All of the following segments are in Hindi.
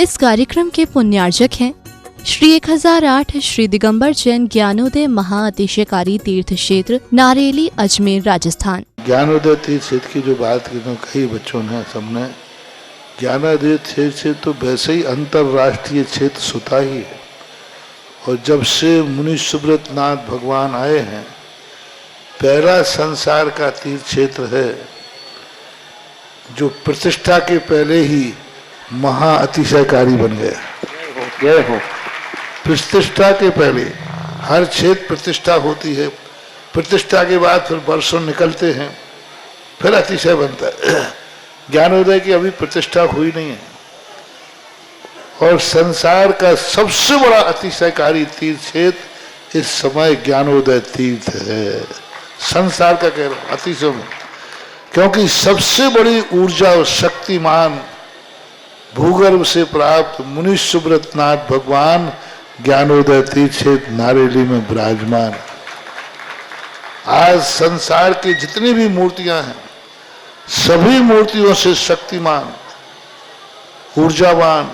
इस कार्यक्रम के पुण्यार्जक हैं श्री 1008 श्री दिगंबर जैन ज्ञानोदय महाअतिशयकारी तीर्थ क्षेत्र नारेली अजमेर राजस्थान। ज्ञानोदय तीर्थ क्षेत्र की जो बात की तो कई बच्चों ने सबने ज्ञानोदय तीर्थ क्षेत्र तो वैसे ही अंतर्राष्ट्रीय क्षेत्र सुता ही है। और जब से मुनि सुब्रत नाथ भगवान आए हैं, पहला संसार का तीर्थ क्षेत्र है जो प्रतिष्ठा के पहले ही महाअतिशयकारी बन गया। जय हो। प्रतिष्ठा के पहले हर क्षेत्र प्रतिष्ठा होती है, प्रतिष्ठा के बाद फिर वर्षों निकलते हैं, फिर अतिशय बनता है। ज्ञानोदय की अभी प्रतिष्ठा हुई नहीं है। और संसार का सबसे बड़ा अतिशयकारी तीर्थ क्षेत्र इस समय ज्ञानोदय तीर्थ है। संसार का कह रहा हूं अतिशय में, क्योंकि सबसे बड़ी ऊर्जा और शक्तिमान भूगर्भ से प्राप्त मुनि सुब्रत नाथ भगवान ज्ञानोदय तीर्थ क्षेत्र नारेली में विराजमान। आज संसार की जितनी भी मूर्तियां हैं, सभी मूर्तियों से शक्तिमान, ऊर्जावान,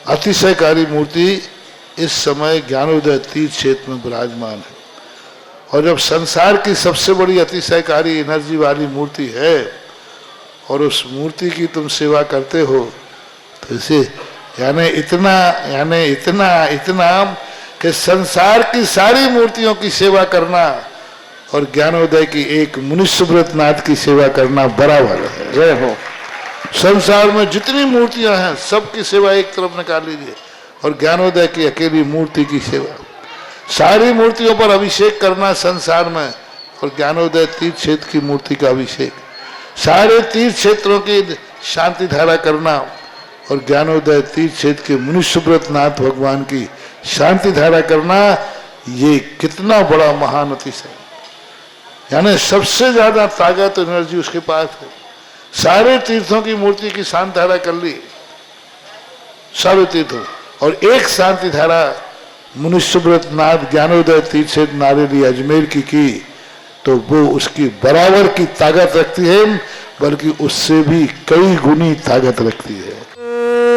अतिशयकारी मूर्ति इस समय ज्ञानोदय तीर्थ क्षेत्र में विराजमान है। और जब संसार की सबसे बड़ी अतिशयकारी एनर्जी वाली मूर्ति है और उस मूर्ति की तुम सेवा करते हो, तो इसे यानी इतना कि संसार की सारी मूर्तियों की सेवा करना और ज्ञानोदय की एक मुनि सुब्रत नाथ की सेवा करना बराबर है। जय हो। संसार में जितनी मूर्तियां हैं सबकी सेवा एक तरफ निकाल लीजिए और ज्ञानोदय की अकेली मूर्ति की सेवा। सारी मूर्तियों पर अभिषेक करना संसार में और ज्ञानोदय तीर्थ क्षेत्र की मूर्ति का अभिषेक, सारे तीर्थ क्षेत्रों की शांति धारा करना और ज्ञानोदय तीर्थ क्षेत्र के मुनि सुब्रत नाथ भगवान की शांति धारा करना, ये कितना बड़ा महान अतिशय। यानी सबसे ज्यादा ताकत एनर्जी उसके पास है। सारे तीर्थों की मूर्ति की शांति धारा कर ली, सारे तीर्थों, और एक शांति धारा मुनि सुब्रत नाथ ज्ञानोदय तीर्थ क्षेत्र नारेली अजमेर की तो वो उसकी बराबर की ताकत रखती है, बल्कि उससे भी कई गुनी ताकत रखती है।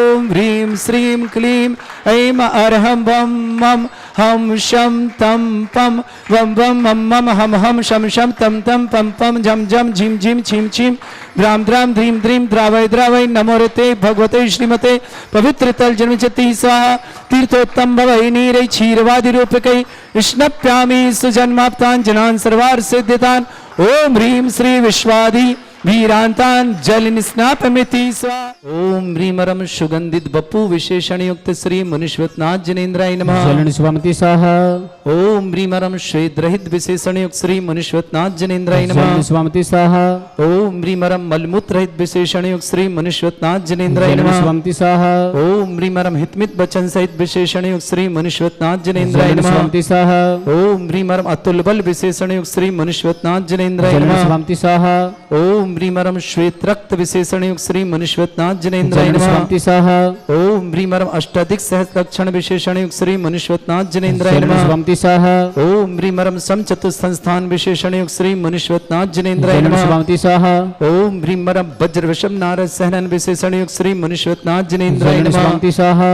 ओम ह्रीं श्रीं क्लीं ऐं अरहं वं मं हम शम तम पम वम वम मम मम हम हम शम शम तम तम पम पम झम झम झिम झिम छिम छिम द्राम द्राम ध्रीम ध्रीम द्रावय द्रावय नमो ऋते भगवते श्रीमते पवित्र तल जन्मचति स्वाहा तीर्थोत्तम भवै नीरै क्षीरवादि रूपकै स्नप्यामि सुजन्माप्तान् जनान् सर्वार्थ सिद्धितान्। ओम ह्रीं श्री विश्वादि वीरांतान जल निस्नापमिति स्वा। ओम ह्रीमरम सुगंधित बपु विशेषण युक्त श्री मुनीश्वरनाथ जनेन्द्राय नमः। जल निस्वामति स्वाहा। ओम ह्रीमरम श्वेत रहित विशेषण युक्त श्री मुनीश्वरनाथ जनेन्द्राय नमः। जल निस्वामति स्वाहा। ओम ह्रीमरम मलमूत्र रहित विशेषण युक्त श्री मुनीश्वरनाथ जनेन्द्राय नमः। जल निस्वामति स्वाहा। ओम ह्रीमरम हितमित वचन सहित विशेषण युक्त श्री मुनीश्वरनाथ जनेन्द्राय जल नमः। निस्वामति स्वाहा। ओम ह्रीमरम अतुल बल विशेषण युक्त श्री मुनीश्वरनाथ जनेन्द्राय जल नमः। निस्वामति स्वाहा। ओम ह्रीमरम श्वेत रक्त विशेषण युक्त श्री मुनीश्वरनाथ जनेन्द्राय नमः। निस्वामति स्वाहा। ओम ह्रीमरम अष्टाधिक सहस्र लक्षण विशेषण युक्त श्री मुनीश्वरनाथ जनेन्द्राय जल नमः। निस्वामति स्वाहा। ओम ह्रीमरम समचतुर संस्थान विशेषण युक्त श्री मुनीश्वरनाथ जनेन्द्राय जल नमः। निस्वामति स्वाहा। ओम ह्रीमरम वज्र वृषभ नारद सहनन विशेषण युक्त श्री मुनीश्वरनाथ जनेन्द्राय जल नमः। निस्वामति स्वाहा।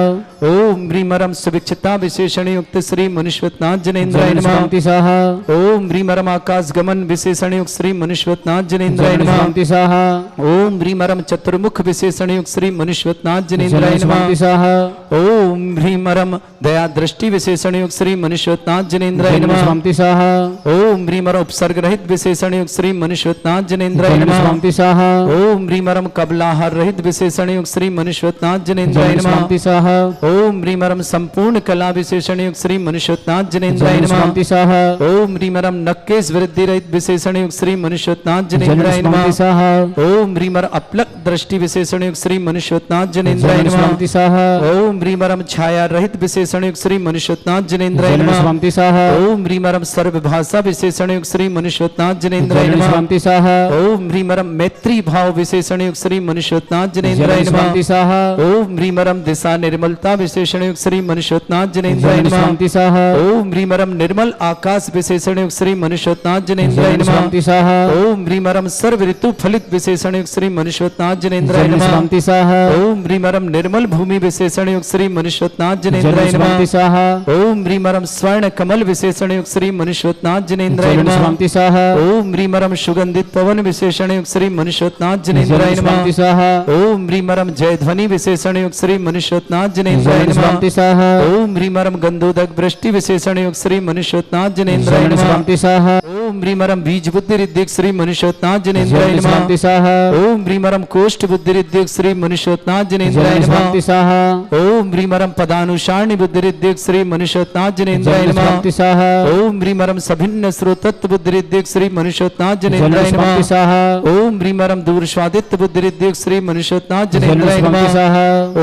ओम ह्रीमरम सुभिक्षता विशेषण युक्त श्री मुनीश्वरनाथ जनेन्द्राय जल नमः। निस्वामति स्वाहा। ओम ह्रीमरम आकाश गमन विशेषण युक्त श्री मुनीश्वरनाथ जनेन्द्राय जल नमः। निस्वामति स्वाहा। ओम ह्रीमरम चतुर्मुख विशेषण युक्त श्री मुनीश्वरनाथ जनेन्द्राय नमः। निस्वामति स्वाहा। ओम ह्रीमरम दया दृष्टि विशेषण युक्त श्री मुनीश्वरनाथ जनेन्द्राय नमः। निस्वामति स्वाहा। ओम ह्रीमरम उपसर्ग रहित विशेषण युक्त श्री मुनीश्वरनाथ जनेन्द्राय नमः। निस्वामति स्वाहा। ओम ह्रीमरम कबलाहार रहित विशेषण युक्त श्री मुनीश्वरनाथ जनेन्द्राय नमः। निस्वामति स्वाहा। ओम ह्रीमरम संपूर्ण कला विशेषण युक्त श्री मुनीश्वरनाथ जनेन्द्राय नमः। निस्वामति स्वाहा। ओम ह्रीमरम नक्केश वृद्धि रहित विशेषण युक्त श्री मुनीश्वरनाथ जनेन्द्राय नमः। निस्वामति स्वाहा। ओम ह्रीमर अपलक दृष्टि विशेषण युक्त श्री मुनीश्वरनाथ जनेन्द्राय नमः। निस्वामति स्वाहा। ओम ह्रीमरम छाया रहित विशेषण युक्त श्री मनुष्योत्नाथ जिनेन्द्राय नमः। स्वामी सह ओम ह्रीमरम सर्व भाषा विशेषण युक्त श्री मनुष्योत्नाथ जिनेन्द्राय नमः। स्वामी सह ओम ह्रीमरम मैत्री भाव विशेषण युक्त श्री मनुष्योत्नाथ जिनेन्द्राय नमः। स्वामी सह ओम ह्रीमरम दिशा निर्मलता विशेषण युक्त श्री मनुष्योत्नाथ जिनेन्द्राय नमः। स्वामी सह ओम ह्रीमरम निर्मल आकाश विशेषण युक्त श्री मनुष्योत्नाथ जिनेन्द्राय नमः। स्वामी सह ओम ह्रीमरम सर्व ऋतु फलित विशेषण युक्त श्री मनुष्योत्नाथ जिनेन्द्राय नमः। स्वामी सह ओम ह्रीमरम निर्मल भूमि विशेषण युक्त श्री मनुष्योत्नाथ जिनेन्द्राय नमः। स्वामी सह ओम ह्रीमरम स्वर्ण कमल विशेषण युक्त श्री मनुष्योत्नाथ जिनेन्द्राय नमः। स्वामी सह ओम ह्रीमरम सुगंधित पवन विशेषण युक्त श्री मनुष्योत्नाथ जिनेन्द्राय नमः। स्वामी सह ओम ह्रीमरम जय ध्वनि विशेषण युक्त श्री मनुष्योत्नाथ जिनेन्द्राय नमः। स्वामी सह ओम ह्रीमरम गंधोदक वृष्टि विशेषण युक्त श्री मनुष्योत्नाथ जिनेन्द्राय नमः। स्वामी सह ओम ह्रीमरम बीज बुद्धि रिद्धिक श्री मनुष्योत्नाथ जिनेन्द्राय नमः। स्वामी सह ओम ह्रीमरम कोष्ठ बुद्धि रिद्धिक श्री मनुष्योत्नाथ जिनेन्द्राय नमः। स्वामी सह ओम ह्रीमरम पदानुसारणी बुद्धि रिद्धिक श्री मनुष्योत्नाथ जिनेन्द्राय नमः। स्वामी सह ओम ह्रीमरम सभिन्न स्रोतत्व बुद्धि रिद्धिक श्री मनुष्योत्नाथ जिनेन्द्राय स्वामी नमः। सह ओम ह्रीमरम दूर स्वादित्य बुद्धि रिद्धिक श्री मनुष्योत्नाथ जिनेन्द्राय स्वामी नमः। सह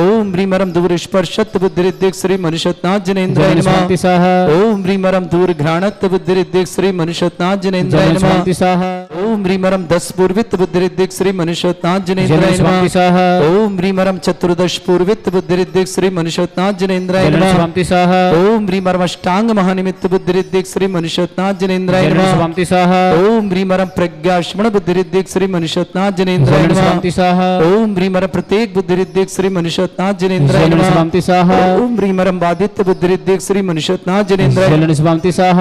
ओम ह्रीमरम दूर स्पर्शत्व बुद्धि रिद्धिक श्री मनुष्योत्नाथ जिनेन्द्राय नमः। स्वामी सह ओम ह्रीमरम दूर घ्राणत्व बुद्धि रिद्धिक श्री मनुष्योत्नाथ जिनेन्द्राय नमः। स्वामी सह ओम ह्रीमरम 10 पूर्वित बुद्धि रिद्धिक श्री मनुष्योत्नाथ जिनेन्द्राय स्वामी नमः। सह ओम ह्रीमरम चतुर्दश पूर्वित बुद्धि रिद्धिक श्री मनुष्योत्नाथ जिनेन्द्राय नमः। स्वामी सह ओम ह्रीमरम अष्टांग महानिमित्त बुद्धि रिद्धिक श्री मनुष्योत्नाथ जिनेन्द्राय नमः। स्वामी सह ओम ह्रीमरम प्रज्ञाश्मण बुद्धि रिद्धिक श्री मनुष्योत्नाथ जिनेन्द्राय नमः। स्वामी सह ओम ह्रीमरम प्रत्येक बुद्धि रिद्धिक श्री मनुष्योत्नाथ जिनेन्द्राय नमः। स्वामी सह ओम ह्रीमरम बादित्य बुद्धि रिद्धिक श्री मनुष्योत्नाथ जिनेन्द्राय। स्वामी सह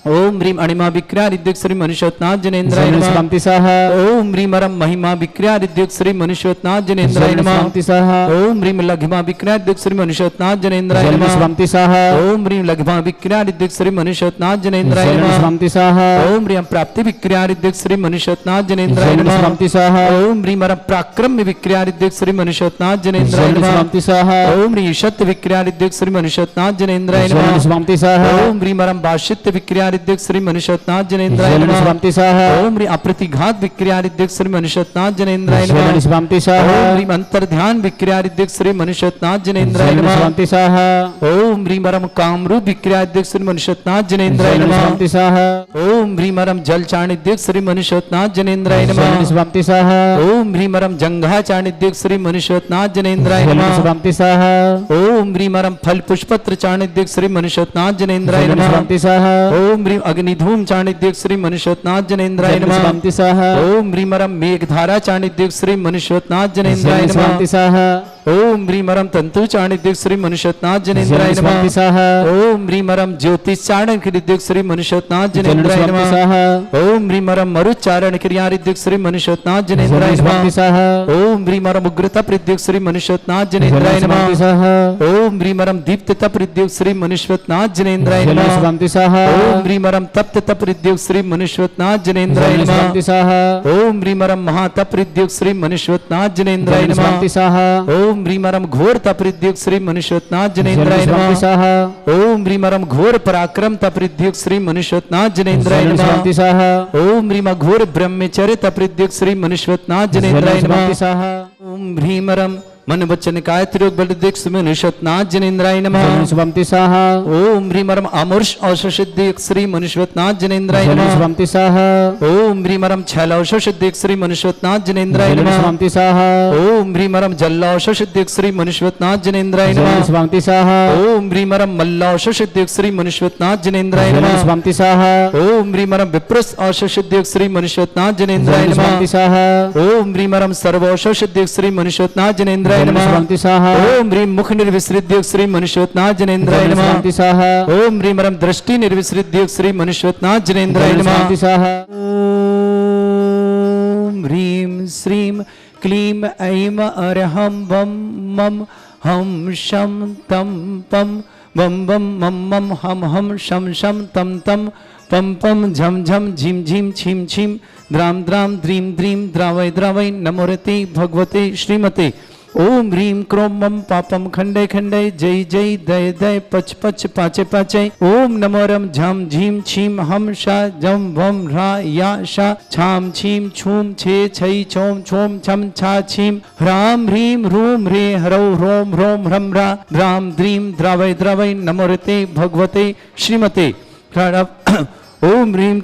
ओम ह्रीम अणिमा विक्रिया रिद्धिक श्री मनुष्योत्नाथ जिनेन्द्राय नमः। स्वामी सह ओम ह्रीमरम महिमा विक्रिया रिद्धिक श्री मनुष्योत्नाथ जिनेन्द्राय नमः। स्वामी सह ओम ह्रीम लघिमा विक्रिया रिद्धिक श्री मनुष्योत्नाथ जिनेन्द्राय नमः। स्वामी सह ओम ह्रीम लघिमा विक्रिया रिद्धिक श्री मनुष्योत्नाथ जिनेन्द्राय नमः। स्वामी सह ओम ह्रीम प्राप्ति विक्रिया रिद्धिक श्री मनुष्योत्नाथ जिनेन्द्राय नमः। स्वामी सह ओम ह्रीमरम पराक्रम विक्रिया रिद्धिक श्री मनुष्योत्नाथ जिनेन्द्राय नमः। स्वामी सह ओम ह्रीम ईशत विक्रिया रिद्धिक श्री मनुष्योत्नाथ जिनेन्द्राय नमः। स्वामी सह ओम ह्रीमरम भाषित विक्रिया रिद्धिक श्री मनुष्योत्नाथ जिनेन्द्राय नमः। स्वामी सह ओम ह्रीम अप्रतिघात विक्रिया रिद्धिक श्री मनुष्योत्नाथ जिनेन्द्राय नमः। स्वामी सह ओम ह्रीम अंतर्ध्यान विक्रिया रिद्धिक श्री मनुष्योत्नाथ जिनेन्द्राय नमः। स्वामी सह ओम ह्रीमरम कामरूप विक्रिया रिद्धिक श्री मनुष्योत्नाथ जिनेन्द्राय नमः। स्वामी सह ओम ह्रीमरम जल चाणिद्यक श्री मनुष्योत्नाथ जिनेन्द्राय नमः। स्वामी सह ओम ह्रीमरम जंघा चाणिद्यक श्री मनुष्योत्नाथ जिनेन्द्राय नमः। स्वामी सह ओम ह्रीमरम फल पुष्पत्र चाणिद्यक श्री मनुष्योत्नाथ जिनेन्द्राय नमः। स्वामी सह ओम ह्रीम अग्निधूम चाणिद्यक श्री मनुष्योत्नाथ जिनेन्द्राय नमः। स्वामी सह ओम ह्रीमरम मेघधारा चाणिद्यक श्री मनुष्योत्नाथ जिनेन्द्राय नमः। स्वामी सह ओम ह्रीमरम तंतु चाणिद्यक श्री मनुष्योत्नाथ जिनेन्द्राय नमः। स्वामी सह ओम ह्रीमरम ज्योतिष चारण क्रियारिद्यक श्री मनुष्योत्नाथ जिनेन्द्राय स्वामी नमः। सह ओम ह्रीमरम मरुचारण क्रियारिद्यक श्री मनुष्योत्नाथ जिनेन्द्राय स्वामी नमः। सह ओम ह्रीमरम उग्रता प्रद्यक श्री मनुष्योत्नाथ जिनेन्द्राय नमः। स्वामी सह ओम ह्रीमरम दीप्तता प्रद्यक श्री मनुष्योत्नाथ जिनेन्द्राय नमः। स्वामी सह ओम ह्रीमरम तप्तता प्रद्यक श्री मनुष्योत्नाथ जिनेन्द्राय नमः। स्वामी सह ओम ह्रीमरम महातप प्रद्यक श्री मनुष्योत्नाथ जिनेन्द्राय नमः। स्वामी सह ओम ह्रीमरम घोर तपरिद्युक श्री मनुष्योत्नाथ जिनेन्द्राय स्वामी नमः। सह ओम ह्रीमरम घोर पराक्रम तपरिद्युक श्री मनुष्योत्नाथ जिनेन्द्राय नमः। स्वामी सह ओम ह्रीम घोर ब्रह्मचर्य तपरिद्युक श्री मनुष्योत्नाथ जिनेन्द्राय स्वामी नमः। सह ओम ह्रीमरम मन वचन काय त्रियोग बलदिक मनुष्योत्नाथ जिनेन्द्राय नमः। स्वामी सह ओम ह्रीमरम अमृष औषधिक श्री मनुष्योत्नाथ जिनेन्द्राय नमः। स्वामी सह ओम ह्रीमरम छैलौषधिक श्री मनुष्योत्नाथ जिनेन्द्राय नमः। स्वामी सह ओम ह्रीमरम जल्लौषधिक श्री मनुष्योत्नाथ जिनेन्द्राय नमः। स्वामी सह ओम ह्रीमरम मल्लौषधिक श्री मनुष्योत्नाथ जिनेन्द्राय नमः। स्वामी सह ओम ह्रीमरम विप्रस औषधिक श्री मनुष्योत्नाथ जिनेन्द्राय नमः। स्वामी सह ओम ह्रीमरम सर्वौषधिक श्री मनुष्योत्नाथ जिनेन्द्राय नमः। स्वामी सह ओम ह्रीम मुख निर्विसृद्युक श्री मनुष्योत्नाथ जिनेन्द्राय नमः। स्वामी सह ओम ह्रीमरम दृष्टि निर्विसृद्युक श्री मनुष्योत्नाथ जिनेन्द्राय नमः। स्वामी सह ओम ह्रीम श्रीम क्लीम ऐम अरहम वम मम हम शम तम पम वम वम मम मम हम हम शम शम तम तम पम पम झम झम झिम झिम छिम छिम द्राम द्राम द्रीम द्रीम द्रावय द्रावय नमोरते भगवते श्रीमते ओम ह्रीं क्रोम मम पापम खंडे खंडे जय जय दय दय पच पच पाचे पाचे ओम नमो रम झम झीम छीम हम शा जम वम ह्रा या शा छाम छीम छूम छे छई छोम छोम छम छा छीम ह्राम ह्रीं ह्रूम ह्रे ह्रौ ह्रोम ह्रोम ह्रम ह्रा द्राम द्रीं द्रावय द्रावय नमोरते भगवते श्रीमते ओम ह्रीं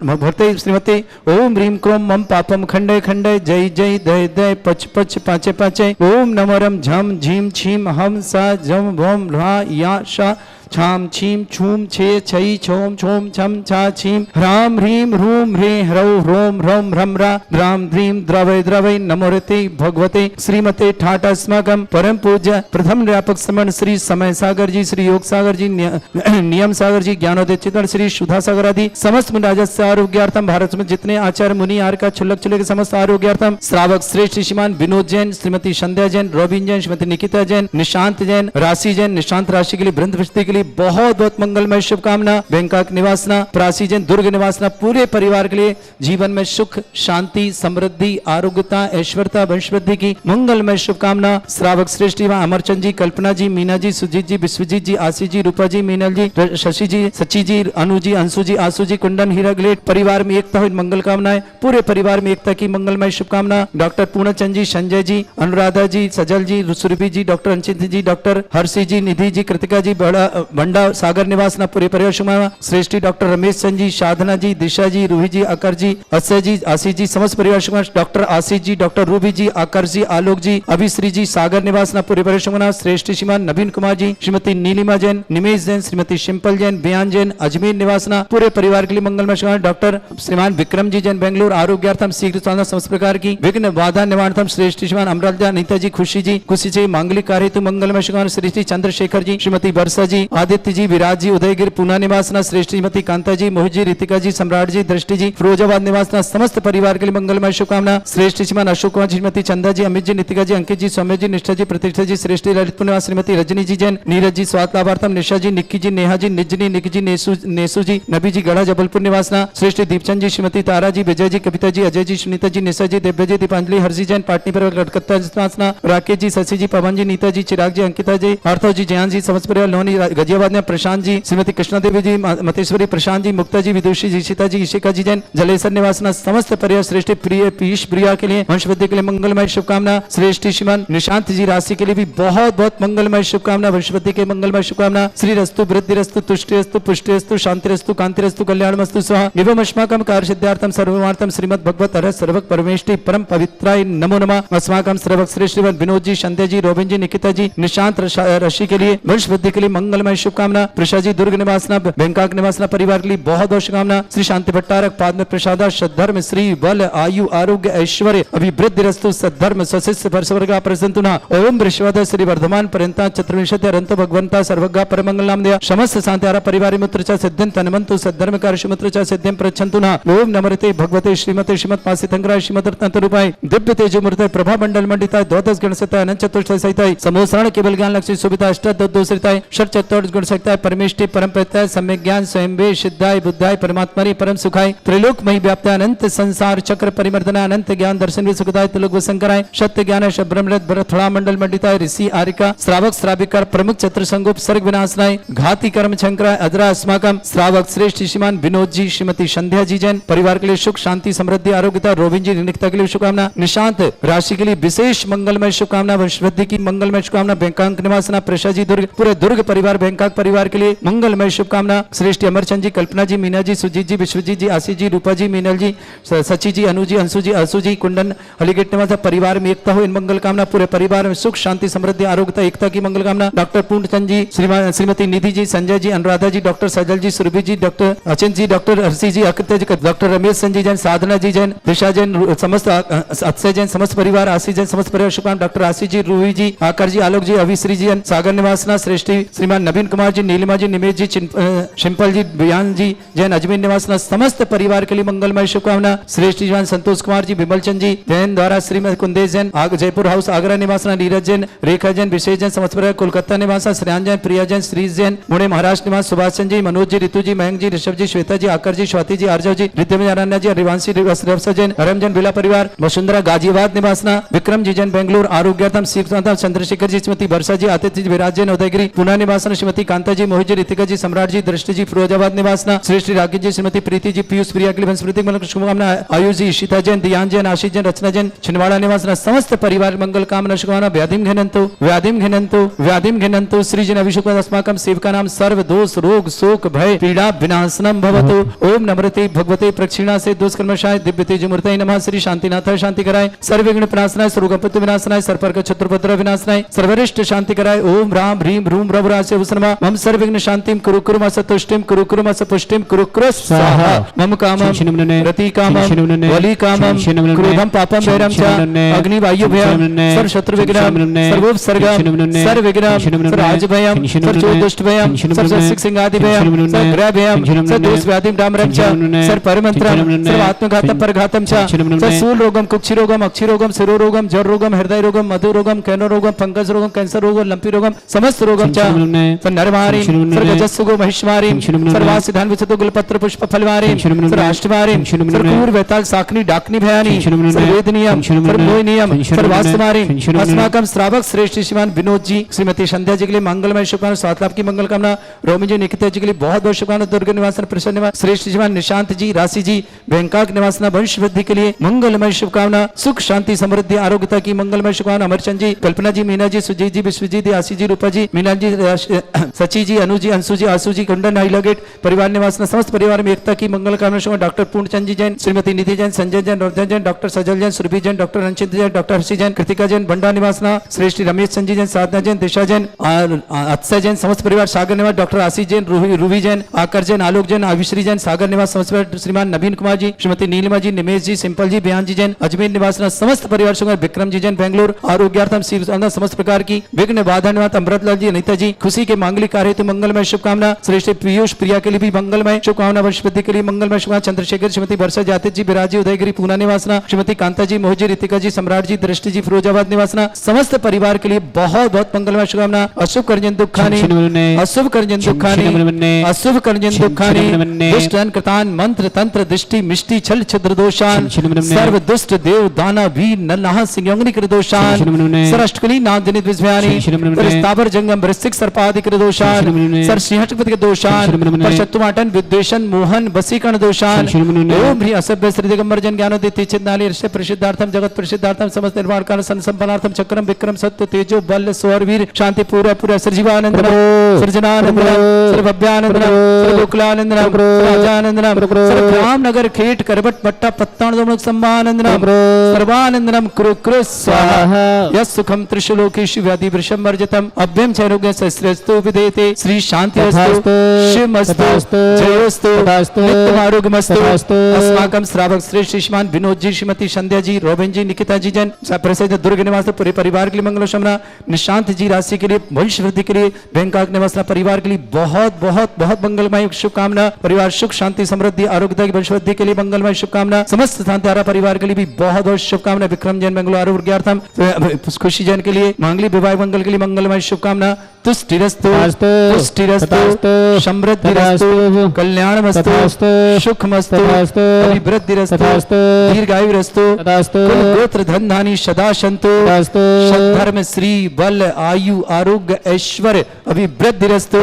भगवते श्रीमते ओम ह्रीं क्रोम मम पापम खंडे खंडे जय जय दय दय पच पच पाचे पाचे ओम नमो रम झम झीम छीम हम सा जम वम ह्रा या शा छाम छीम छूम छे छई छोम छोम छम छा छीम ह्राम ह्रीं ह्रूम ह्रे ह्रौ ह्रोम ह्रम ह्रम रा द्राम द्रीं द्रावय द्रावय नमोरते भगवते श्रीमते ठाट अस्माकम परम पूज्य प्रथम व्यापक समन श्री समय सागर जी, श्री योग सागर जी, नियम सागर जी, ज्ञानोदय चितन श्री सुधा सागर आदि समस्त राजस्व आरोग्यार्थम भारत में जितने आचार्य मुनि आर का छुल्लक छुल्लक के समस्त आरोग्यार्थम श्रावक श्रेष्ठ श्रीमान विनोद जैन, श्रीमती संध्या जैन, रोबिन जैन, श्रीमती निकिता जैन, निशांत जैन, राशि जैन, निशांत राशि के लिए वृंद वृष्टि के लिए बहुत बहुत मंगलमय शुभकामना। बैंकॉक निवासना, प्रासी जैन, दुर्ग निवासना, पूरे परिवार के लिए जीवन में सुख शांति समृद्धि आरोग्यता ऐश्वर्यता वंशवृद्धि की मंगलमय शुभकामना। श्रावक श्रेष्ठ अमरचंद जी, कल्पना जी, मीना जी, सुजीत जी, विश्वजीत जी, आशीष जी, रूपा जी, मीनल जी, शशि जी, सची जी, अनु जी, अंशु जी, आसू जी, कुंदन, हीरा ग्लेट, परिवार में एकता हो मंगल कामनाएं। पूरे परिवार में एकता की मंगलमय शुभकामना। डॉक्टर पूर्णचंद जी, संजय जी, अनुराधा जी, सजल जी, सुरभि जी, डॉक्टर अंशित जी, डॉक्टर हर्षि जी, निधि जी, कृतिका जी, भंडा सागर निवास ना पूरे परिवार शुभकामना। श्रेष्ठी डॉक्टर रमेश चंद जी, साधना जी, दिशा जी, रूही जी, आकर जी, अक्षय जी, आशीष जी, समस्त परिवार शुभकामना। Doctor Ashish ji, doctor Ruby जी, आकर जी, आलोक जी, अभिश्री जी, सागर निवास ना पूरे परिवार शुभकामना। श्रेष्ठ श्रीमान नवीन कुमार जी, श्रीमती नीलिमा जैन, निमेश जैन, श्रीमती शिंपल जैन, बयान जैन, अजमेर निवास ना पूरे परिवार के लिए मंगलमय शुभकामना। डॉक्टर श्रीमान विक्रम जी जैन, बेंगलुरु, आरोग्यार्थम शीघ्र साधना समस्त प्रकार की विघ्न बाधा निवारणार्थम। श्रेष्ठ श्रीमान अमराजा, नीता जी, खुशी जी, खुशी जी, मांगलिक कार्य हेतु मंगलमय शुभकामना। श्रेष्ठी चंद्रशेखर जी, श्रीमती वर्षा जी, आदित्य जी, विराज जी, उदयगिर पूना निवासना। श्रेष्ठ श्रीमती कांता जी, मोहित जी, रितिका जी, सम्राट जी, दृष्टि जी, फिरोजाबाद निवासना, समस्त परिवार के लिए मंगलमय शुभकामना। श्रेष्ठ श्रीमान अशोक कुमार, श्रीमती चंदा जी, अमित जी, नितिका जी, अंकित जी, सौम्य जी, निष्ठा जी, प्रतिष्ठा जी, श्रेष्ठ ललितपुर निवास श्रीमती रजनी जी जैन, नीरज जी, स्वास्थ्य लाभार्थम, निशा जी, निक्की जी, नेहा जी, निजनी, निकी जी, नेसू जी, नबी जी, गढ़ा जबलपुर निवासना। श्रेष्ठ दीपचंद जी, श्रीमती तारा जी, विजय जी, कविता जी, अजय जी, सुनीता जी, निशा जी, दिव्य जी, दीपांजलि, हर्षि जैन, पाटनी पर कलकत्ता निवासना। राकेश जी, शशि जी, पवन जी, नीता जी, चिराग जी, अंकिता जी, आर्थव जी, जयान जी, समस्त परिवार लोहनी गाजियाबाद में प्रशांत जी, श्रीमती कृष्णा देवी जी, मतेश्वरी, प्रशांत जी, मुक्ता जी, विदुषी जी, सीता जी, ईशिका जी जैन, जलेसर निवासना, समस्त परिवार श्रेष्ठ प्रिय पीयूष प्रिया के लिए वंशवृद्धि के लिए मंगलमय शुभकामना। श्रेष्ठ श्रीमान निशांत जी राशि के लिए भी बहुत बहुत मंगलमय शुभकामना, वंशवृद्धि के मंगलमय शुभकामना। श्री रस्तु वृद्धि रस्तु तुष्टि रस्तु पुष्टि रस्तु शांति रस्तु कांति रस्तु कल्याणमस्तु स्वाहा। एवं अस्माकं कार्य सिद्धार्थम सर्वमार्थम श्रीमद् भगवत हर सर्वक परमेष्टि परम पवित्राय नमो नमः। अस्माकं सर्वक श्रेष्ठ विनोद जी, संध्या जी, रोबिन जी, निकिता जी, निशांत राशि के लिए वंशवृद्धि के लिए मंगलमय शुभकामना। प्रसाद जी, दुर्ग निवासना, बैंकॉक निवासना परिवार के लिए बहुत बहुत शुभकामना। श्री शांति भट्टारक पाद में प्रसादा सद्धर्म श्री बल आयु आरोग्य ऐश्वर्य अभिवृद्धि रस्तु सद्धर्म सशिष्य परसवर्गा प्रसंतुना। ओम वृषवद श्री वर्धमान पर्यंता चतुर्विंशति अरंत भगवंता सर्वगा परमंगल नाम दया समस्त शांति परिवार मित्र च सिद्धिं तन्मन्तु सद्धर्म कार्य मित्र च सिद्धिं प्रच्छन्तुना। ओम नमरते भगवते श्रीमते श्रीमत् पासितंगराय श्रीमत् रत्नतरूपाय दिव्य तेजो मूर्ते प्रभा मंडल मंडिताय द्वादश गण सहिताय अनंत चतुष्टय सहिताय समोसरण केवल ज्ञान लक्ष्मी सुविधा अष्टदोषिताय षट चतुर्थ गुण सहिताय परमेष्टि परम प्रत्यय सम्यक ज्ञान स्वयं वे सिद्धाय बुद्धाय परमात्मनि परम सुखाय त्रिलोक मही व्याप्त अनंत संसार चक्र परिमर्दना अनंत ज्ञान दर्शन सुखदाय त्रिलोक शंकराय सत्य ज्ञान ब्रह्मरथ भरथड़ा मंडल मंडिताय ऋषि आरिका श्रावक श्राविकर प्रमुख चतुर संगोप सर्ग विनाशनाय घाती कर्म शंकराय अदरा अस्माकम श्रावक श्रेष्ठ श्रीमान विनोद जी, श्रीमती संध्या जी जैन, परिवार के लिए सुख शांति समृद्धि आरोग्यता। रोबिन जी, निकिता के लिए शुभकामना। निशांत राशि के लिए विशेष मंगलमय शुभकामना, वंशवृद्धि की मंगलमय शुभकामना। बैंकॉक निवासना प्रसाद जी दुर्ग, पूरे दुर्ग परिवार बैंकॉक परिवार के लिए मंगलमय शुभकामना। श्रेष्ठ अमरचंद जी, कल्पना जी, मीना जी, सुजीत जी, विश्वजीत जी, आशीष जी, रूपा जी, मीनल जी, सची जी, अनु जी, अंशु जी, आसू जी, कुंदन, हलीगेट निवास परिवार में एकता हो इन मंगल कामना। पूरे परिवार में सुख शांति समृद्धि आरोग्यता एकता की मंगल कामना। डॉक्टर पूर्णचंद जी, श्रीमती निधि जी, संजय जी, अनुराधा जी, डॉक्टर सजल जी, सुरभि जी, डॉक्टर अचिंत जी, डॉक्टर हर्षि जी, अकृत्य जी, डॉक्टर रमेश चंद जी जैन, साधना जी जैन, दिशा जैन, समस्त अक्षय जैन, समस्त परिवार आशीष जैन, समस्त परिवार शुभकामना। डॉक्टर आशीष जी, रूही जी, आकर जी, आलोक जी, अभिश्री जी, सागर निवासना। श्रेष्ठी श्रीमान नवीन नवीन कुमार जी, नीलिमा जी, निमेश जी, शिंपल जी, बियान जी जैन अजमेर निवास समस्त परिवार के लिए मंगलमय शुभकामना। श्रेष्ठ जवान संतोष कुमार जी, विमल चंद जी जैन द्वारा श्रीमती कुंदेश जैन जयपुर हाउस आगरा निवास, नीरज जैन, रेखा जैन, विशेष जैन समस्त परिवार कोलकाता निवास, श्रेयान जैन, प्रिया जैन, श्री जैन पुणे महाराष्ट्र निवास, सुभाष चंद जी, मनोज जी, ऋतु जी, मयंक जी, ऋषभ जी, श्वेता जी, आकर जी, स्वाति जी, आर्जव जी, रिद्धिमा अरण्या जी, रिवांशी जैन, हरम जैन बिला परिवार, वसुंधरा गाजियाबाद निवासना, विक्रम जी जैन बेंगलुरु आरोग्यार्थम, चंद्रशेखर जी, श्रीमती वर्षा जी, आतिथ्य जी, विराज जैन उदयगिरी पुणे निवासना, श्रीमती कांता जी, मोहित जी, रितिका जी, सम्राट जी, दृष्टि जी, फिरोजाबाद निवासना, श्रेष्ठ राकेश जी, श्रीमती प्रीति जी, पीयूष प्रिया के लिए स्मृति शुभकामना। आयुष जी, ईशिता जैन, दियान जैन, आशीष जैन, रचना जैन, छिंदवाड़ा निवासना समस्त परिवार मंगल कामना शुभकामना। व्याधिम घिनंतु श्री जन अभिषेक अस्माकं सेवका नाम सर्व दोष रोग शोक भय पीड़ा विनाशनम भवतु। ओम नमृते भगवते प्रक्षिणा से दोषकर्मशाय दिव्य तेज मूर्तये नमः। श्री शांतिनाथाय शांति कराय, सर्व विघ्न विनाशनाय, सर्वगपत्ति विनाशनाय, सर्पर्क छत्रपत्र विनाशनाय, सर्वरिष्ट शांति कराय। ओम राम ह्रीम रूम रवरास्य वसनमा मम सर्व विघ्न शांतिम कुरु कुरु मस तुष्टिम कुरु कुरु मस पुष्टिम कुरु कुरु स्वाहा। मम कामम रति कामम वली कामम क्रोधम पापम वैरम च अग्नि वायु भयम सर्व शत्रु विघ्नम सर्वोपसर्गम सर्व विघ्नम सर्व राज भयम सर्व चोर दुष्ट भयम सर्व सिक सिंगादि भयम सर्व ग्रह भयम सर्व दोष व्याधि डामरम च सर्व परमंत्रम सर्व आत्मघातम परघातम च सर्व सूल रोगम कुक्षि रोगम अक्षि रोगम शिरो रोगम जर रोगम हृदय रोगम मधु रोगम कैनो रोगम फंगस रोगम कैंसर रोगम लंपी रोगम समस्त रोगम च सर्व नरमारी सर्व गजस्सुगो महिष्मारी सर्वासिधान विचतो गुलपत्र पुष्प फलवारी सर्व अष्टवारी सर्व कूर वेताल साकनी डाकनी भयानी सर्व वेदनियम सर्व मोहिनियम सर्व वास्तवारी अस्माकं श्रावक श्रेष्ठ श्रीमान विनोद जी, श्रीमती संध्या जी के लिए मंगलमय शुभकामना, 7 लाख की मंगल कामना। रोमी जी, निकिता जी के लिए बहुत बहुत शुभकामना। दुर्ग निवासन प्रसन्न निवास, श्रेष्ठ श्रीमान निशांत जी, राशि जी, बैंकॉक निवासना वंश वृद्धि के लिए मंगलमय शुभकामना। सुख शांति समृद्धि आरोग्यता की मंगलमय शुभकामना। अमरचंद जी, कल्पना जी, मीना जी, सुजीत जी, विश्वजीत, आशी जी, रूपा जी, मीना जी, सची जी, अनु जी, अंशु जी, आसू जी, कुंडन हाईलागेट परिवार निवासना समस्त परिवार में एकता की मंगल कामना शुभकामना। डॉक्टर पूर्णचंद जी जैन, श्रीमती निधि जैन, संजय जैन, रंजन जैन, डॉक्टर सजल जैन, सुरभि जैन, डॉक्टर रंचित जैन, डॉक्टर हर्षि जैन, कृतिका जैन, बंडा निवासना, श्रेष्ठ रमेश चंद जी जैन, साधना जैन, दिशा जैन और अत्सय जैन समस्त परिवार। सागर निवास डॉक्टर आशीष जैन, रूही जैन, आकर जैन, आलोक जैन, आविश्री जैन, सागर निवास समस्त परिवार। श्रीमान नवीन कुमार जी, श्रीमती नीलिमा जी, निमेश जी, सिंपल जी, बयान जी जैन, अजमेर निवासना समस्त परिवार शुभकामना। विक्रम जी जैन, बेंगलुरु आरोग्यार्थम समस्त प्रकार की विघ्न बाधा निवारण। अमृतलाल जी, अनिता जी, खुशी के मांगलिक कार्य हेतु मंगलमय शुभकामना। श्रेष्ठ पीयूष प्रिया के लिए भी मंगलमय शुभकामना। वर्षवृद्धि के लिए मंगलमय शुभकामना। चंद्रशेखर, श्रीमती वर्षा, जातित जी, विराजी, उदयगिरी पूना निवासना, श्रीमती कांता जी, मोहित जी, रितिका जी, सम्राट जी, दृष्टि जी, फिरोजाबाद निवासना समस्त परिवार के लिए बहुत बहुत मंगलमय शुभकामना। अशुभ कर्जन दुखानी, अशुभ कर्जन दुखानी, अशुभ कर्जन दुखानी, दुष्ट कृतान मंत्र तंत्र दृष्टि मिष्टि छल छिद्र दोषान, सर्व दुष्ट देव दाना वीर नल्लाह सिंह कृदोषान, सर अष्टकली नाग जनित विस्मयानी, स्थावर जंगम वृश्चिक सर्पादिक दोषान, सर सिंहस्पति के दोषान, पर शत्रुमाटन विद्वेषण मोहन वसीकरण दोषान। ओम ह्री असभ्य श्री दिगंबर जन ज्ञानोदित चिन्नाली ऋषि प्रसिद्धार्थम जगत प्रसिद्धार्थम समस्त निर्माण काल संपन्नार्थम चक्रम विक्रम सत्य तेजो बल स्वर वीर शांति पूरा पूरा सृजीवानंद सृजनानंद सर्वभ्यानंद सर्वकुलानंद राजानंद सर्वग्राम नगर खेट करबट पट्टा पत्तान संभानंद सर्वानंदनम कुरु कुरु स्वाहा। यस सुखम त्रिशलोकेषु व्याधि वृषम वर्जितम अभ्यम चैरोग्य सहस्रस्तु विदेते श्री शांति अस्तु शिवमस्तु जयोस्तु नित्यम आरोग्यमस्तु। अस्माकं श्रावक श्रेष्ठ श्रीमान विनोद जी, श्रीमती संध्या जी, रोबिन जी, निकिता जी जन प्रसिद्ध दुर्ग निवास पूरे परिवार के लिए मंगल कामना। निशांत जी राशि के लिए वंश वृद्धि के लिए बैंकॉक निवास परिवार के लिए बहुत बहुत बहुत मंगलमय शुभकामना। परिवार सुख शांति समृद्धि आरोग्यता की वंश वृद्धि के लिए मंगलमय शुभकामना। समस्त शांतिहारा परिवार के लिए भी बहुत बहुत शुभकामना। विक्रम जैन बेंगलुरु आरोग्यार्थम, खुशी जैन के लिए मांगलिक विवाह मंगल के लिए मंगलमय शुभकामना। तुष्टिरस्तु पुष्टिरस्तु समृद्धिरस्तु कल्याणमस्तु सुखमस्तु अभिवृद्धिरस्तु दीर्घायुरस्तु कुल गोत्र धन धानी सदा सन्तु धर्म श्री बल आयु आरोग्य ऐश्वर्य अभिवृद्धिरस्तु।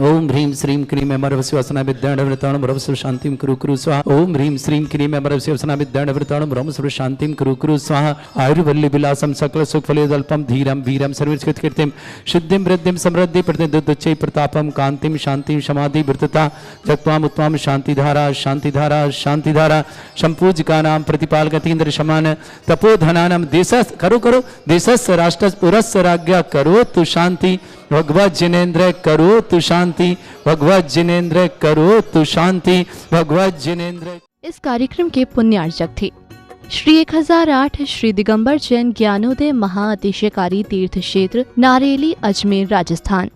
ओम ह्रीं श्रीं क्रीं अमरवस्वासना विद्याणवृताणं रवसु शांतिं कुरु कुरु स्वाहा। ओम ह्रीं श्रीं क्रीं अमरवस्वासना विद्याणवृताणं रवसु शांतिं कुरु कुरु स्वाहा। आयुर्वल्ली विलासं सकल सुखफलेदल्पं धीरं वीरं सर्वकृतकीर्तिं सिद्धिं वृद्धिं समृद्धि प्रतिदुच्चै प्रतापं कांतिं शांतिं समाधि वृतता जगत्वाम उत्तम शांतिधारा शांतिधारा शांतिधारा संपूज्यकानां प्रतिपालकतीन्द्र समान तपोधनानां देशस् करो करो देशस्य राष्ट्रस्य पुरस्य राज्ञा करो तु शांति भगवत जिनेन्द्र करो तु शांति भगवत जिनेन्द्र करो तु शांति भगवत जिनेन्द्र। इस कार्यक्रम के पुण्यार्चक थे श्री 1008 श्री दिगंबर जैन ज्ञानोदय महाअतिशयकारी तीर्थ क्षेत्र नारेली अजमेर राजस्थान।